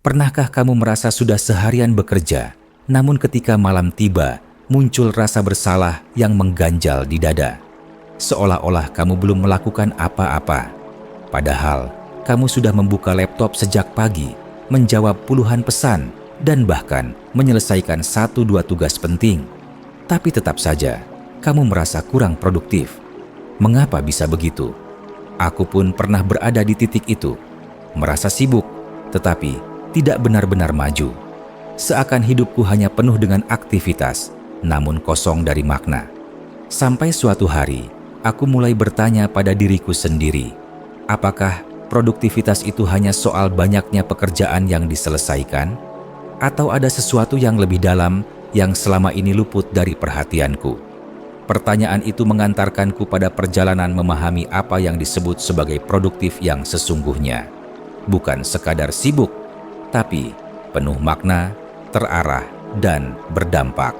Pernahkah kamu merasa sudah seharian bekerja, namun ketika malam tiba, muncul rasa bersalah yang mengganjal di dada? Seolah-olah kamu belum melakukan apa-apa. Padahal, kamu sudah membuka laptop sejak pagi, menjawab puluhan pesan, dan bahkan menyelesaikan 1-2 tugas penting. Tapi tetap saja, kamu merasa kurang produktif. Mengapa bisa begitu? Aku pun pernah berada di titik itu, merasa sibuk, tetapi tidak benar-benar maju. Seakan hidupku hanya penuh dengan aktivitas, namun kosong dari makna. Sampai suatu hari, aku mulai bertanya pada diriku sendiri, apakah produktivitas itu hanya soal banyaknya pekerjaan yang diselesaikan? Atau ada sesuatu yang lebih dalam yang selama ini luput dari perhatianku? Pertanyaan itu mengantarkanku pada perjalanan memahami apa yang disebut sebagai produktif yang sesungguhnya. Bukan sekadar sibuk, tapi penuh makna, terarah, dan berdampak.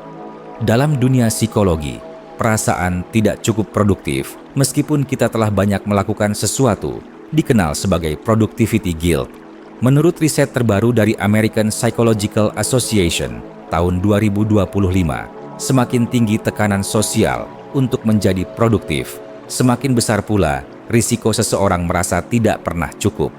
Dalam dunia psikologi, perasaan tidak cukup produktif meskipun kita telah banyak melakukan sesuatu dikenal sebagai productivity guilt. Menurut riset terbaru dari American Psychological Association tahun 2025, semakin tinggi tekanan sosial untuk menjadi produktif, semakin besar pula risiko seseorang merasa tidak pernah cukup.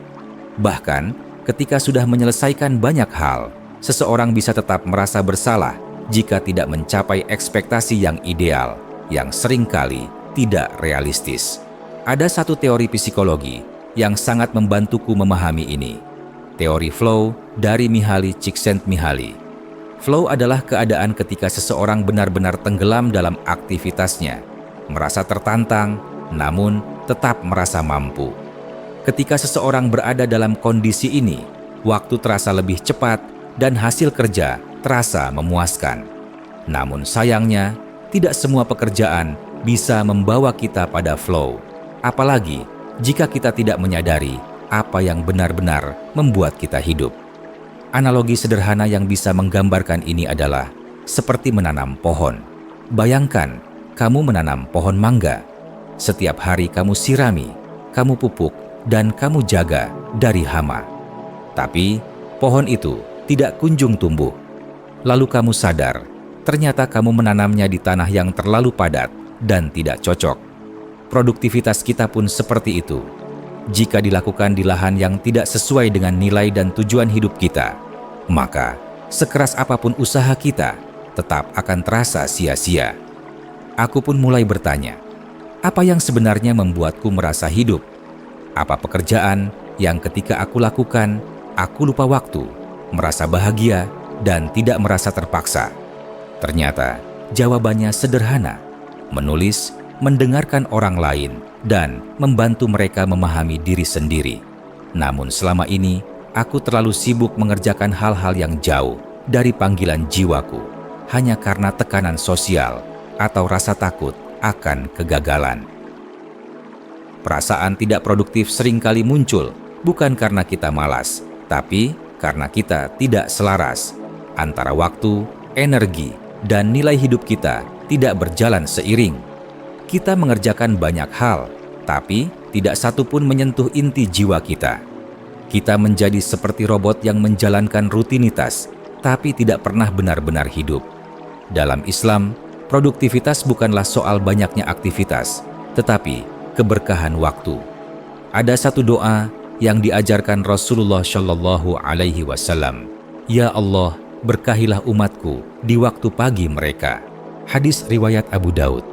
Bahkan, ketika sudah menyelesaikan banyak hal, seseorang bisa tetap merasa bersalah jika tidak mencapai ekspektasi yang ideal, yang seringkali tidak realistis. Ada satu teori psikologi yang sangat membantuku memahami ini. Teori flow dari Mihaly Csikszentmihalyi. Flow adalah keadaan ketika seseorang benar-benar tenggelam dalam aktivitasnya, merasa tertantang, namun tetap merasa mampu. Ketika seseorang berada dalam kondisi ini, waktu terasa lebih cepat dan hasil kerja terasa memuaskan. Namun sayangnya, tidak semua pekerjaan bisa membawa kita pada flow, apalagi jika kita tidak menyadari apa yang benar-benar membuat kita hidup. Analogi sederhana yang bisa menggambarkan ini adalah seperti menanam pohon. Bayangkan, kamu menanam pohon mangga. Setiap hari kamu sirami, kamu pupuk, dan kamu jaga dari hama. Tapi, pohon itu tidak kunjung tumbuh. Lalu kamu sadar, ternyata kamu menanamnya di tanah yang terlalu padat dan tidak cocok. Produktivitas kita pun seperti itu. Jika dilakukan di lahan yang tidak sesuai dengan nilai dan tujuan hidup kita, maka sekeras apapun usaha kita tetap akan terasa sia-sia. Aku pun mulai bertanya, apa yang sebenarnya membuatku merasa hidup? Apa pekerjaan yang ketika aku lakukan, aku lupa waktu, merasa bahagia, dan tidak merasa terpaksa? Ternyata jawabannya sederhana: menulis, mendengarkan orang lain, dan membantu mereka memahami diri sendiri. Namun selama ini, aku terlalu sibuk mengerjakan hal-hal yang jauh dari panggilan jiwaku, hanya karena tekanan sosial atau rasa takut akan kegagalan. Perasaan tidak produktif seringkali muncul bukan karena kita malas, tapi karena kita tidak selaras. Antara waktu, energi, dan nilai hidup kita tidak berjalan seiring. Kita mengerjakan banyak hal, tapi tidak satu pun menyentuh inti jiwa kita. Kita menjadi seperti robot yang menjalankan rutinitas, tapi tidak pernah benar-benar hidup. Dalam Islam, produktivitas bukanlah soal banyaknya aktivitas, tetapi keberkahan waktu. Ada satu doa yang diajarkan Rasulullah Shallallahu Alaihi Wasallam. Ya Allah, berkahilah umatku di waktu pagi mereka. Hadis riwayat Abu Daud.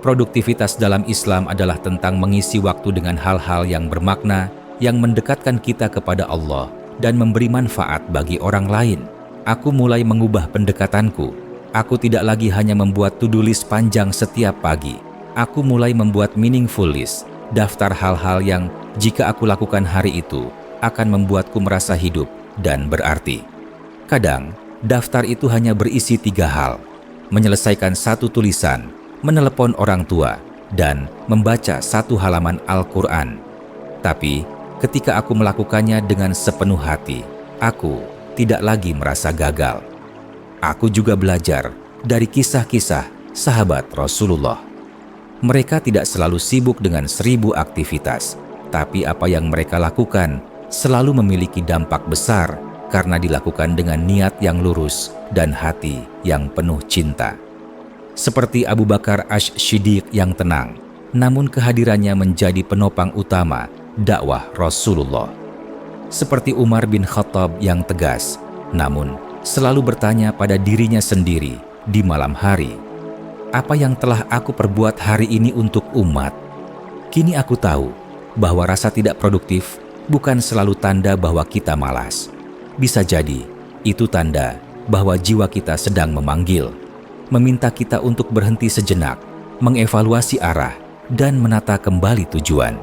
Produktivitas dalam Islam adalah tentang mengisi waktu dengan hal-hal yang bermakna, yang mendekatkan kita kepada Allah dan memberi manfaat bagi orang lain. Aku mulai mengubah pendekatanku. Aku tidak lagi hanya membuat to-do list panjang setiap pagi. Aku mulai membuat meaningful list, daftar hal-hal yang jika aku lakukan hari itu akan membuatku merasa hidup dan berarti. Kadang, daftar itu hanya berisi 3 hal: menyelesaikan 1 tulisan, menelepon orang tua, dan membaca 1 halaman Al-Quran. Tapi, ketika aku melakukannya dengan sepenuh hati, aku tidak lagi merasa gagal. Aku juga belajar dari kisah-kisah sahabat Rasulullah. Mereka tidak selalu sibuk dengan 1000 aktivitas, tapi apa yang mereka lakukan selalu memiliki dampak besar karena dilakukan dengan niat yang lurus dan hati yang penuh cinta. Seperti Abu Bakar Asy-Syiddiq yang tenang, namun kehadirannya menjadi penopang utama dakwah Rasulullah. Seperti Umar bin Khattab yang tegas, namun selalu bertanya pada dirinya sendiri di malam hari, apa yang telah aku perbuat hari ini untuk umat? Kini aku tahu bahwa rasa tidak produktif bukan selalu tanda bahwa kita malas. Bisa jadi itu tanda bahwa jiwa kita sedang memanggil, meminta kita untuk berhenti sejenak, mengevaluasi arah, dan menata kembali tujuan.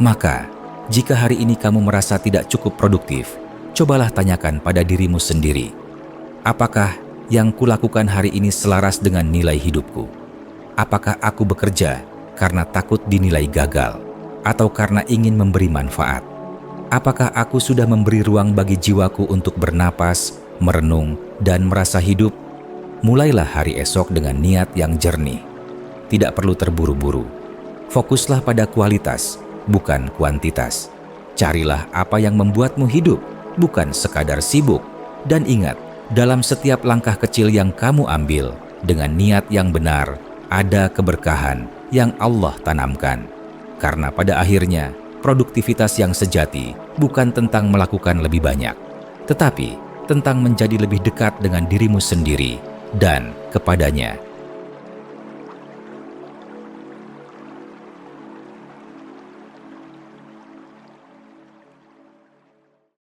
Maka, jika hari ini kamu merasa tidak cukup produktif, cobalah tanyakan pada dirimu sendiri, apakah yang kulakukan hari ini selaras dengan nilai hidupku? Apakah aku bekerja karena takut dinilai gagal, atau karena ingin memberi manfaat? Apakah aku sudah memberi ruang bagi jiwaku untuk bernapas, merenung, dan merasa hidup? Mulailah hari esok dengan niat yang jernih. Tidak perlu terburu-buru. Fokuslah pada kualitas, bukan kuantitas. Carilah apa yang membuatmu hidup, bukan sekadar sibuk. Dan ingat, dalam setiap langkah kecil yang kamu ambil, dengan niat yang benar, ada keberkahan yang Allah tanamkan. Karena pada akhirnya, produktivitas yang sejati bukan tentang melakukan lebih banyak, tetapi tentang menjadi lebih dekat dengan dirimu sendiri dan kepadanya.